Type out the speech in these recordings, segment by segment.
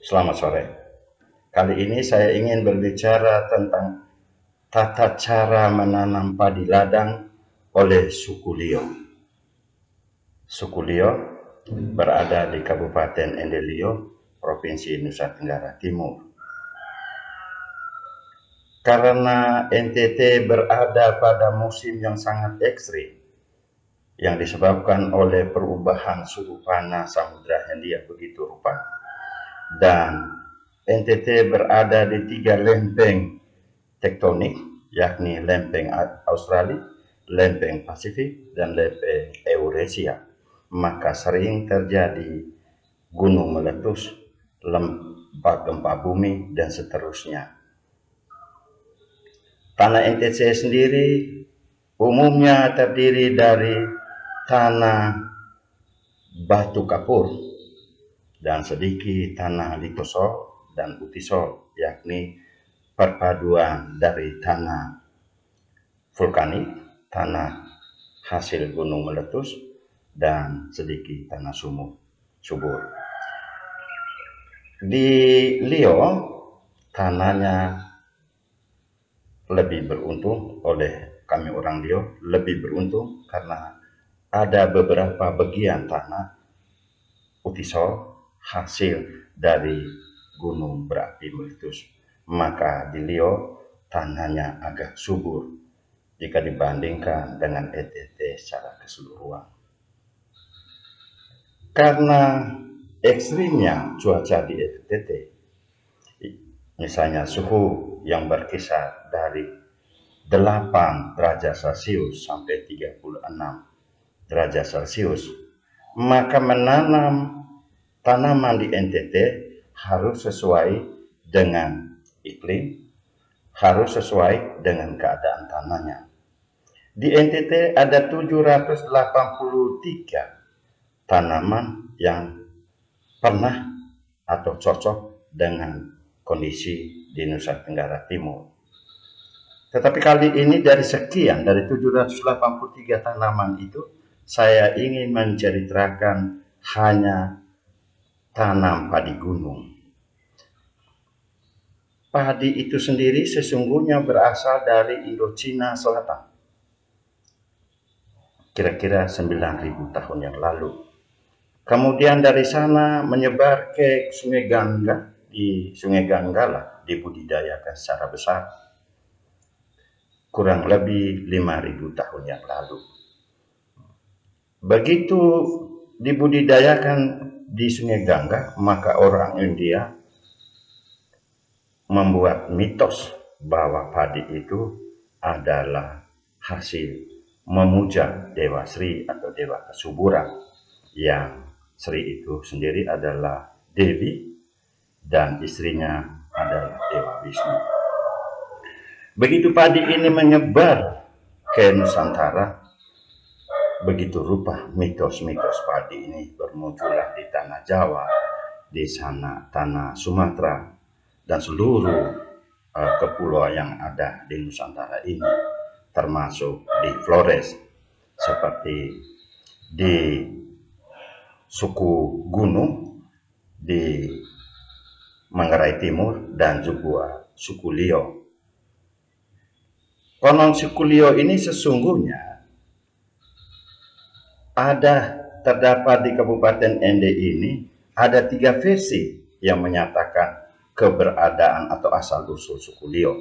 Selamat sore. Kali ini saya ingin berbicara tentang tata cara menanam padi ladang oleh suku Lio. Suku Lio berada di Kabupaten Endelio, Provinsi Nusa Tenggara Timur. Karena NTT berada pada musim yang sangat ekstrim, yang disebabkan oleh perubahan suhu panas Samudra Hindia begitu rupa, dan NTT berada di 3 lempeng tektonik, yakni lempeng Australia, lempeng Pasifik, dan lempeng Eurasia. Maka sering terjadi gunung meletus, gempa bumi, dan seterusnya. Tanah NTT sendiri umumnya terdiri dari tanah batu kapur dan sedikit tanah litosol dan utisol, yakni perpaduan dari tanah vulkanik, tanah hasil gunung meletus, dan sedikit tanah subur. Di Lio, tanahnya lebih beruntung, oleh kami orang Lio lebih beruntung karena ada beberapa bagian tanah utisol hasil dari gunung berapi meletus. Maka di Lio tanahnya agak subur jika dibandingkan dengan NTT secara keseluruhan. Karena ekstrimnya cuaca di NTT, misalnya suhu yang berkisar dari 8 derajat Celcius sampai 36 derajat Celcius, maka menanam tanaman di NTT harus sesuai dengan iklim, harus sesuai dengan keadaan tanahnya. Di NTT ada 783 tanaman yang pernah atau cocok dengan kondisi di Nusa Tenggara Timur. Tetapi kali ini dari 783 tanaman itu, saya ingin menceritakan hanya tanam padi gunung. Padi itu sendiri sesungguhnya berasal dari Indochina Selatan, kira-kira 9.000 tahun yang lalu. Kemudian dari sana menyebar ke Sungai Gangga. Di Sungai Gangga lah dibudidayakan secara besar, kurang lebih 5.000 tahun yang lalu. Begitu dibudidayakan di Sungai Gangga, maka orang India membuat mitos bahwa padi itu adalah hasil memuja Dewa Sri atau Dewa Kesuburan, yang Sri itu sendiri adalah Dewi dan istrinya adalah Dewa Wisnu. Begitu padi ini menyebar ke Nusantara, begitu rupa mitos-mitos padi ini bermunculan di tanah Jawa, di sana tanah Sumatera, dan seluruh kepulauan yang ada di Nusantara ini, termasuk di Flores, seperti di suku Gunung, di Manggarai Timur, dan juga suku Lio. Konon suku Lio ini sesungguhnya terdapat di Kabupaten Ende ini ada 3 versi yang menyatakan keberadaan atau asal-usul suku Lio.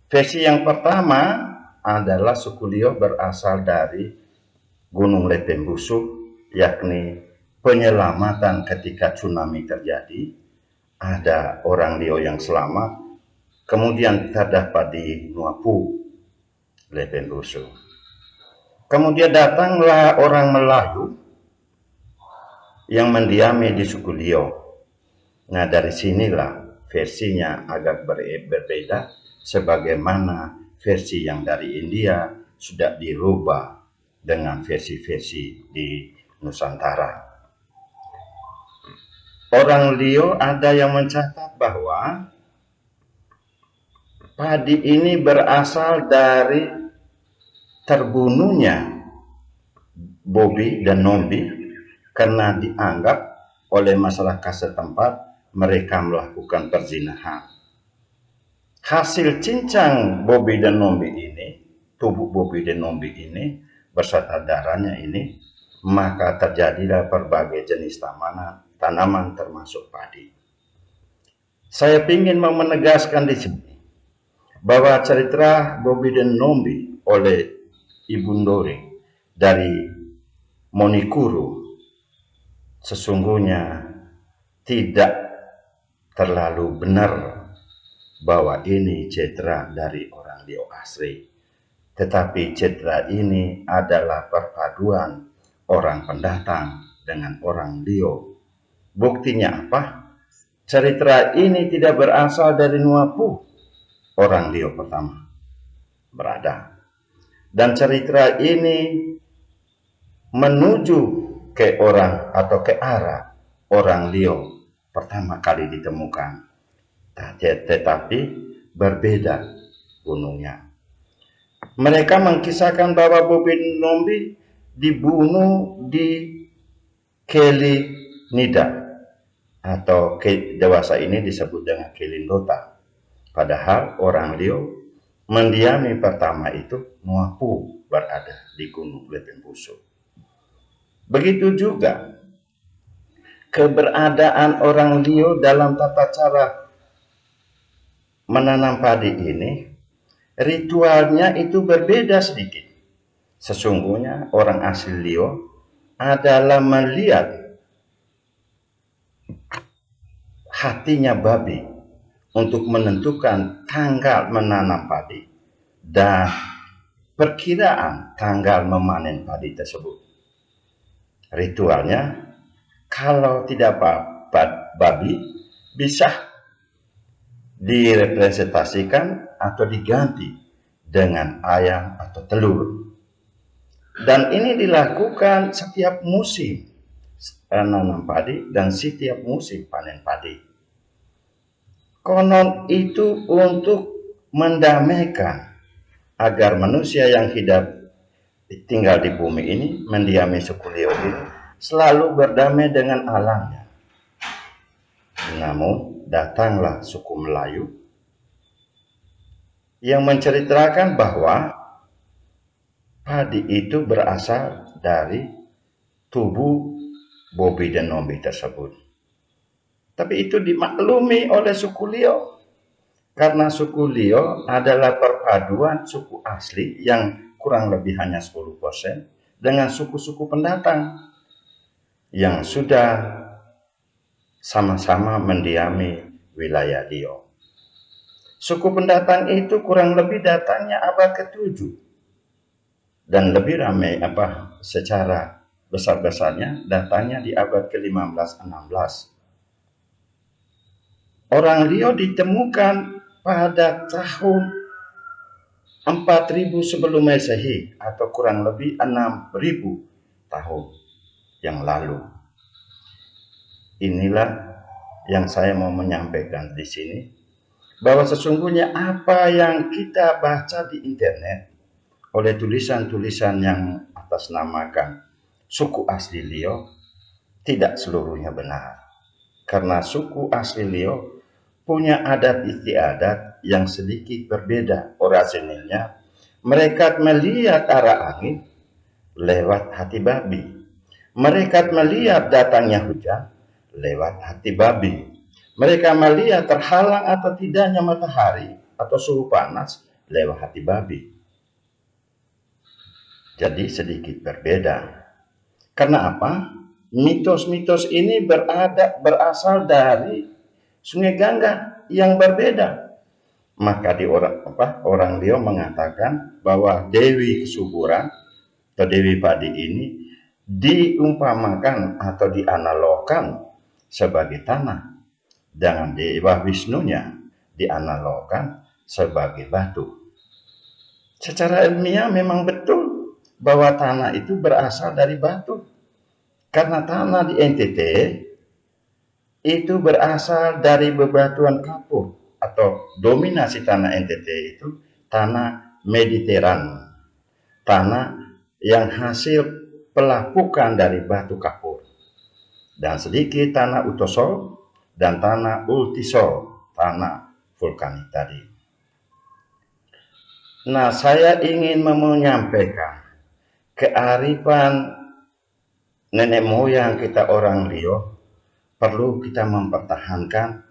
Versi yang pertama adalah suku Lio berasal dari Gunung Letembusu, yakni penyelamatan ketika tsunami terjadi. Ada orang Lio yang selamat, kemudian terdapat di Nuapu, Letembusu. Kemudian datanglah orang Melayu yang mendiami di suku Lio. Nah, dari sinilah versinya agak berbeda, sebagaimana versi yang dari India sudah dirubah dengan versi-versi di Nusantara. Orang Lio ada yang mencatat bahwa padi ini berasal dari terbunuhnya Bobi dan Nombi karena dianggap oleh masyarakat setempat mereka melakukan perzinahan. Hasil cincang Bobi dan Nombi ini, tubuh Bobi dan Nombi ini, beserta darahnya ini, maka terjadilah berbagai jenis tanaman termasuk padi. Saya ingin menegaskan di sini bahwa cerita Bobi dan Nombi oleh Ibu Ndori dari Monikuru sesungguhnya tidak terlalu benar bahwa ini citra dari orang Lio asli. Tetapi citra ini adalah perpaduan orang pendatang dengan orang Lio. Buktinya apa? Cerita ini tidak berasal dari Nuapu, orang Lio pertama berada. Dan cerita ini menuju ke orang atau ke arah orang Lio pertama kali ditemukan. Tetapi berbeda gunungnya. Mereka mengkisahkan bahwa Bobi Nombi dibunuh di Keli Nida atau dewasa ini disebut dengan Kelindota. Padahal orang Lio mendiami pertama itu Nuapu berada di Gunung Lepengbusu. Begitu juga keberadaan orang Lio dalam tata cara menanam padi ini, ritualnya itu berbeda sedikit. Sesungguhnya orang asli Lio adalah melihat hatinya babi untuk menentukan tanggal menanam padi dan perkiraan tanggal memanen padi tersebut. Ritualnya, kalau tidak babi, bisa direpresentasikan atau diganti dengan ayam atau telur. Dan ini dilakukan setiap musim nanam padi dan setiap musim panen padi. Konon itu untuk mendamaikan agar manusia yang hidup tinggal di bumi ini, mendiami suku Lio ini, selalu berdamai dengan alamnya. Namun datanglah suku Melayu yang menceritakan bahwa padi itu berasal dari tubuh Bobi dan Nombi tersebut. Tapi itu dimaklumi oleh suku Lio. Karena suku Lio adalah perpaduan suku asli yang kurang lebih hanya 10% dengan suku-suku pendatang yang sudah sama-sama mendiami wilayah Lio. Suku pendatang itu kurang lebih datangnya abad ke-7 dan lebih ramai secara besar-besarnya datangnya di abad ke-15-16. Orang Lio ditemukan pada tahun 4000 sebelum Masehi atau kurang lebih 6000 tahun yang lalu. Inilah yang saya mau menyampaikan di sini, bahwa sesungguhnya apa yang kita baca di internet oleh tulisan-tulisan yang atasnamakan suku asli Lio tidak seluruhnya benar. Karena suku asli Lio punya adat istiadat yang sedikit berbeda. Orasinilnya, mereka melihat arah angin lewat hati babi. Mereka melihat datangnya hujan lewat hati babi. Mereka melihat terhalang atau tidaknya matahari atau suhu panas lewat hati babi. Jadi sedikit berbeda. Karena apa? Mitos-mitos ini berasal dari Sungai Gangga yang berbeda. Maka orang Lio mengatakan bahwa Dewi Kesuburan atau Dewi Padi ini diumpamakan atau dianalogkan sebagai tanah. Dan Dewa Wisnunya dianalogkan sebagai batu. Secara ilmiah memang betul bahwa tanah itu berasal dari batu. Karena tanah di NTT itu berasal dari bebatuan kapur atau dominasi tanah NTT itu tanah Mediteran, tanah yang hasil pelapukan dari batu kapur, dan sedikit tanah Utoso dan tanah ultisol, tanah vulkanik tadi. Nah, saya ingin menyampaikan kearifan nenek moyang kita orang Rio perlu kita mempertahankan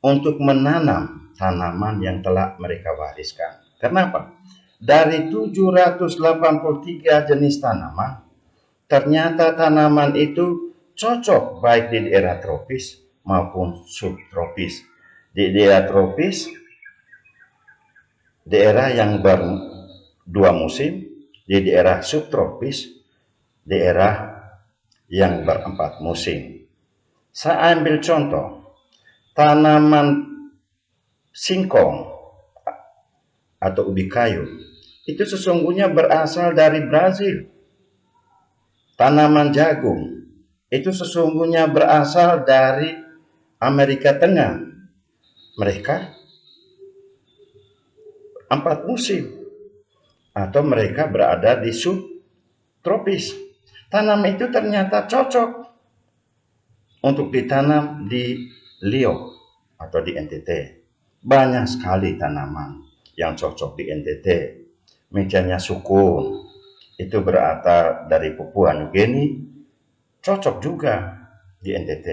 untuk menanam tanaman yang telah mereka wariskan. Kenapa? Dari 783 jenis tanaman, ternyata tanaman itu cocok baik di daerah tropis maupun subtropis. Di daerah tropis, daerah yang berdua musim. Di daerah subtropis, daerah yang berempat musim. Saya ambil contoh, tanaman singkong atau ubi kayu itu sesungguhnya berasal dari Brazil. Tanaman jagung itu sesungguhnya berasal dari Amerika Tengah. Mereka 4 musim atau mereka berada di subtropis. Tanaman itu ternyata cocok untuk ditanam di Rio atau di NTT. Banyak sekali tanaman yang cocok di NTT. Misalnya sukun, itu berasal dari Papua Nugini, cocok juga di NTT.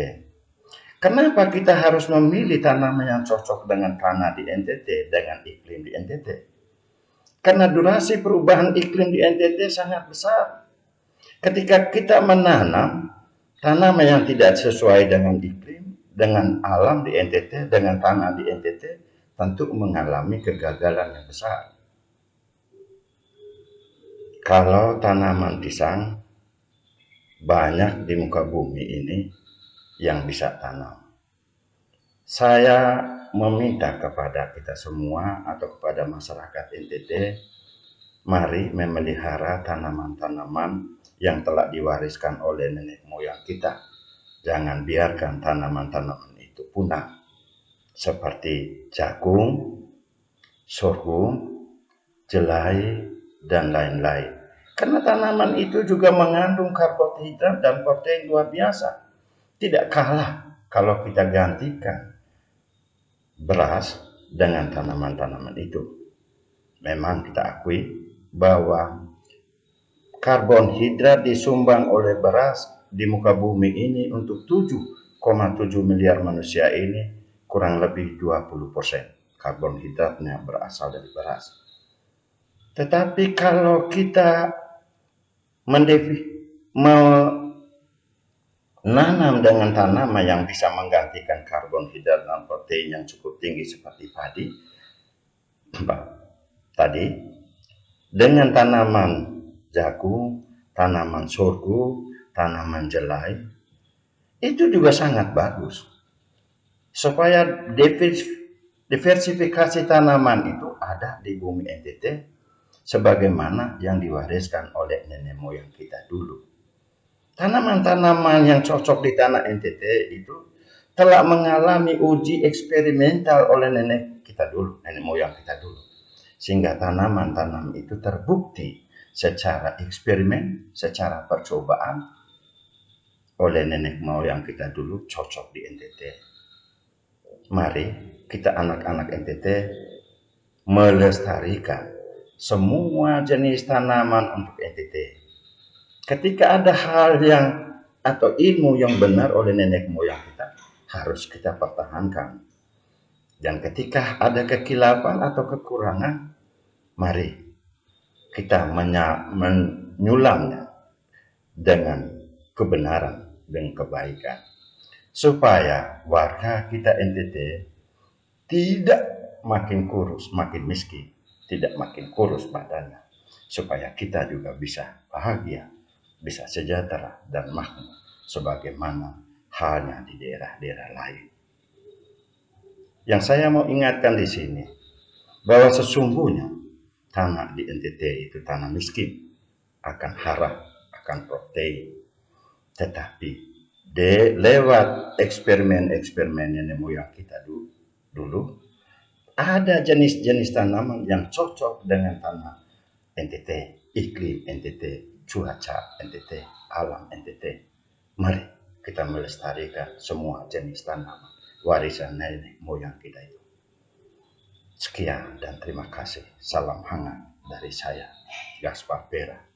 Kenapa kita harus memilih tanaman yang cocok dengan tanah di NTT, dengan iklim di NTT? Karena durasi perubahan iklim di NTT sangat besar. Ketika kita menanam tanaman yang tidak sesuai dengan iklim, dengan alam di NTT, dengan tanah di NTT, tentu mengalami kegagalan yang besar. Kalau tanaman pisang, banyak di muka bumi ini yang bisa tanam. Saya meminta kepada kita semua atau kepada masyarakat NTT, mari memelihara tanaman-tanaman yang telah diwariskan oleh nenek moyang kita. Jangan biarkan tanaman-tanaman itu punah, seperti jagung, sorghum, jelai, dan lain-lain. Karena tanaman itu juga mengandung karbohidrat dan protein luar biasa. Tidak kalah kalau kita gantikan beras dengan tanaman-tanaman itu. Memang kita akui bahwa karbonhidrat disumbang oleh beras di muka bumi ini untuk 7,7 miliar manusia ini kurang lebih 20% karbonhidratnya berasal dari beras. Tetapi kalau kita menanam dengan tanaman yang bisa menggantikan karbonhidrat dan protein yang cukup tinggi seperti padi tadi, dengan tanaman jagung, tanaman sorghum, tanaman jelai, itu juga sangat bagus. Supaya diversifikasi tanaman itu ada di bumi NTT, sebagaimana yang diwariskan oleh nenek moyang kita dulu. Tanaman-tanaman yang cocok di tanah NTT itu telah mengalami uji eksperimental oleh nenek moyang kita dulu. Sehingga tanaman-tanaman itu terbukti secara eksperimen, secara percobaan oleh nenek moyang kita dulu cocok di NTT. Mari kita anak-anak NTT melestarikan semua jenis tanaman untuk NTT. Ketika ada hal yang atau ilmu yang benar oleh nenek moyang kita, harus kita pertahankan. Dan ketika ada kekilapan atau kekurangan, mari kita menyulamnya dengan kebenaran dan kebaikan. Supaya warga kita NTT tidak makin kurus, makin miskin, tidak makin kurus badannya. Supaya kita juga bisa bahagia, bisa sejahtera dan makmur sebagaimana halnya di daerah-daerah lain. Yang saya mau ingatkan di sini bahwa sesungguhnya tanah di NTT itu tanah miskin, akan hara, akan protein. Tetapi lewat eksperimen-eksperimen nenek moyang kita dulu, ada jenis-jenis tanaman yang cocok dengan tanah NTT, iklim NTT, cuaca NTT, alam NTT. Mari kita melestarikan semua jenis tanaman warisan nenek moyang kita itu. Sekian dan terima kasih. Salam hangat dari saya, Gaspar Pera.